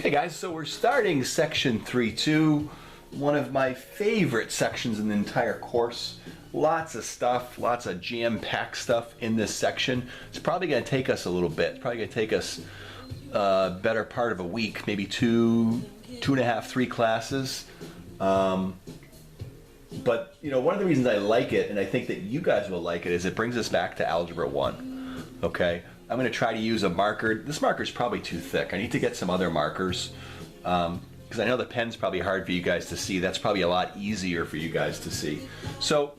Okay guys, so we're starting section 3.2, one of my favorite sections in the entire course. Lots of stuff, lots of jam-packed stuff in this section. It's probably going to take us a little bit. It's probably going to take us a better part of a week, maybe two and a half, 3 classes. But you know, one of the reasons I like it, and I think that you guys will like it, is it brings us back to Algebra 1. Okay, I'm going to try to use a marker. This marker is probably too thick. I need to get some other markers because I know the pen's probably hard for you guys to see. That's probably a lot easier for you guys to see. So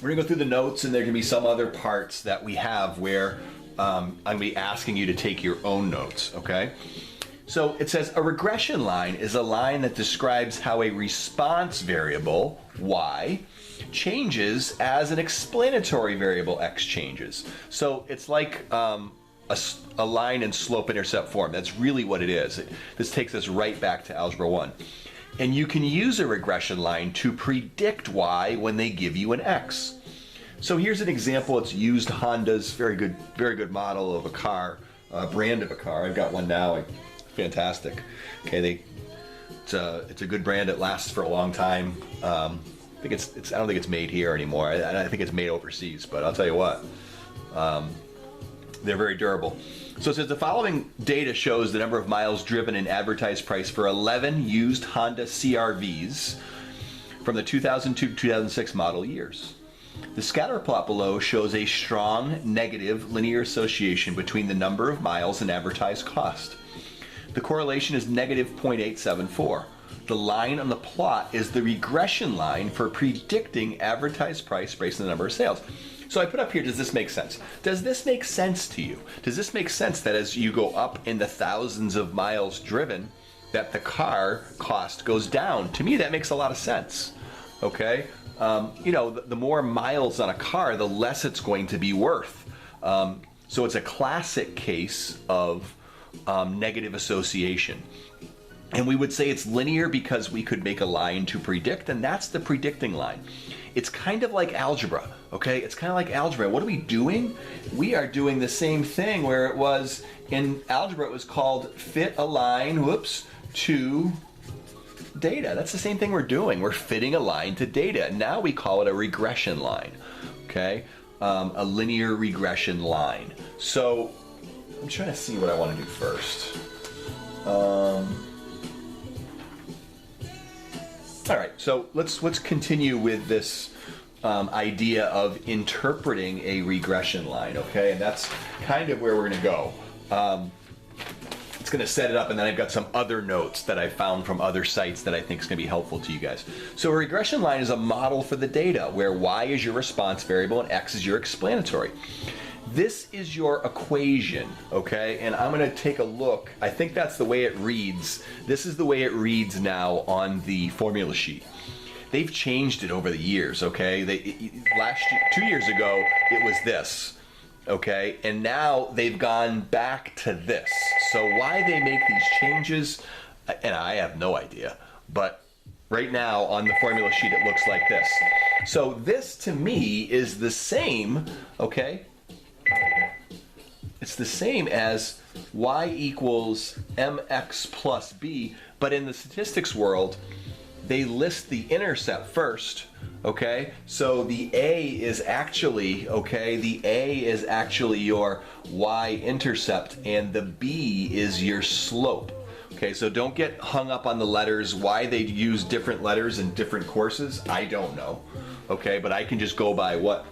we're going to go through the notes, and there can be some other parts that we have where I'm going to be asking you to take your own notes, okay? So it says a regression line is a line that describes how a response variable, y, changes as an explanatory variable, x, changes. So it's like a line in slope-intercept form. That's really what it is. This takes us right back to Algebra 1. And you can use a regression line to predict y when they give you an x. So here's an example. It's used Honda's very good model of a car, brand of a car. I've got one now. Fantastic. Okay, it's a good brand. It lasts for a long time. I don't think it's made here anymore. I think it's made overseas. But I'll tell you what, they're very durable. So it says the following data shows the number of miles driven and advertised price for 11 used Honda CR-Vs from the 2002-2006 model years. The scatter plot below shows a strong negative linear association between the number of miles and advertised cost. The correlation is negative 0.874. The line on the plot is the regression line for predicting advertised price based on the number of sales. So I put up here, does this make sense? Does this make sense to you? Does this make sense that as you go up in the thousands of miles driven, that the car cost goes down? To me, that makes a lot of sense, okay? You know, the more miles on a car, the less it's going to be worth. So it's a classic case of negative association. And we would say it's linear because we could make a line to predict, and that's the predicting line. It's kind of like algebra, okay? It's kind of like algebra. What are we doing? We are doing the same thing where it was in algebra, it was called fit a line, to data. That's the same thing we're doing. We're fitting a line to data. Now we call it a regression line, okay? A linear regression line. So I'm trying to see what I want to do first. All right, so let's continue with this idea of interpreting a regression line, okay? And that's kind of where we're going to go. It's going to set it up, and then I've got some other notes that I found from other sites that I think is going to be helpful to you guys. So a regression line is a model for the data where y is your response variable and x is your explanatory. This is your equation, okay? And I'm going to take a look. I think that's the way it reads. This is the way it reads now on the formula sheet. They've changed it over the years, okay? 2 years ago, it was this, okay? And now they've gone back to this. So why they make these changes, and I have no idea, but right now on the formula sheet, it looks like this. So this to me is the same, okay? It's the same as y equals mx plus b, but in the statistics world, they list the intercept first, okay? So the a is actually, okay, the a is actually your y-intercept, and the b is your slope. Okay, so don't get hung up on the letters. Why they use different letters in different courses, I don't know, okay? But I can just go by what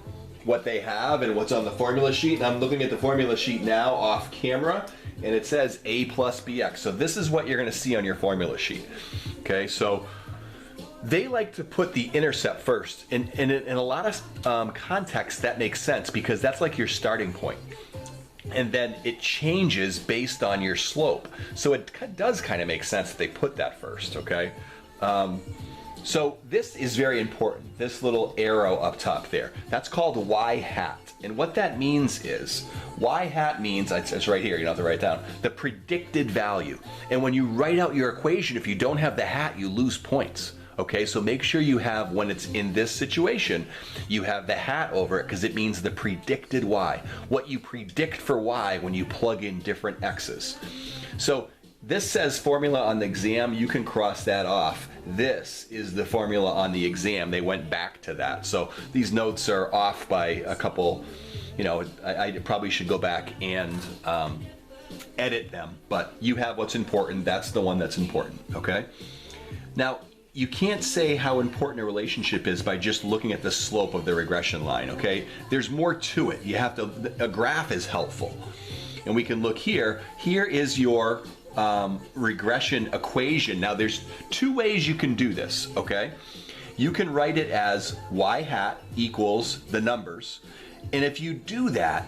they have and what's on the formula sheet. And I'm looking at the formula sheet now off camera, and it says a plus bx. So this is what you're going to see on your formula sheet. Okay, so they like to put the intercept first. And in a lot of contexts, that makes sense because that's like your starting point. And then it changes based on your slope. So it does kind of make sense that they put that first, okay? So this is very important, this little arrow up top there. That's called y hat. And what that means is, y hat means, it's right here, you don't have to write it down, the predicted value. And when you write out your equation, if you don't have the hat, you lose points. Okay, so make sure you have, when it's in this situation, you have the hat over it because it means the predicted y. What you predict for y when you plug in different x's. So this says formula on the exam, you can cross that off. This is the formula on the exam. They went back to that. So these notes are off by a couple, you know, I probably should go back and edit them, but you have what's important. That's the one that's important, okay? Now, you can't say how important a relationship is by just looking at the slope of the regression line, okay? There's more to it. You have to, a graph is helpful. And we can look here. Here is your regression equation. Now there's two ways you can do this, okay? You can write it as y hat equals the numbers. And if you do that,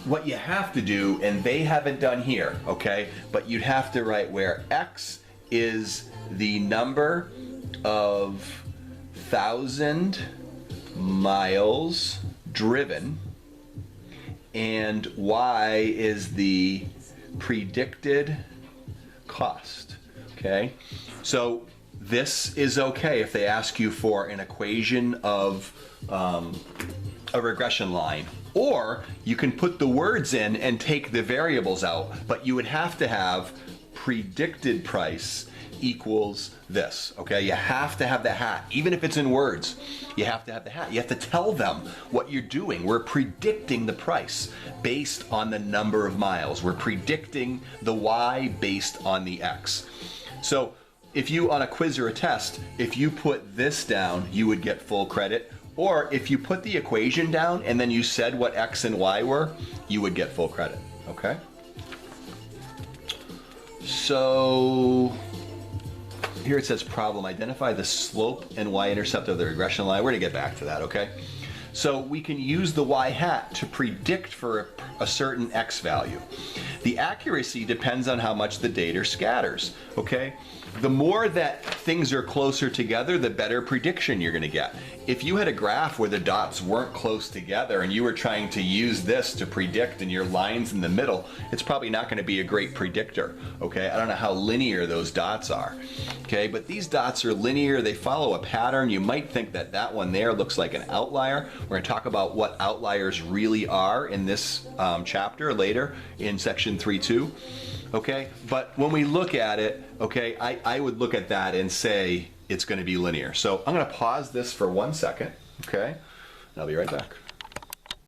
what you have to do, and they haven't done here, okay? But you'd have to write where x is the number of 1,000 miles driven and y is the predicted cost, okay? So this is okay if they ask you for an equation of a regression line, or you can put the words in and take the variables out, but you would have to have predicted price equals this, okay? You have to have the hat, even if it's in words. You have to have the hat. You have to tell them what you're doing. We're predicting the price based on the number of miles. We're predicting the y based on the x. So if you, on a quiz or a test, if you put this down, you would get full credit. Or if you put the equation down and then you said what x and y were, you would get full credit, okay? So here it says problem, identify the slope and y-intercept of the regression line. We're gonna get back to that, okay? So we can use the y hat to predict for a certain x value. The accuracy depends on how much the data scatters, okay? The more that things are closer together, the better prediction you're gonna get. If you had a graph where the dots weren't close together and you were trying to use this to predict and your line's in the middle, it's probably not gonna be a great predictor, okay? I don't know how linear those dots are, okay? But these dots are linear, they follow a pattern. You might think that that one there looks like an outlier. We're gonna talk about what outliers really are in this chapter later in section 3.2. Okay, but when we look at it, okay, I would look at that and say it's going to be linear. So I'm going to pause this for 1 second, okay, and I'll be right back.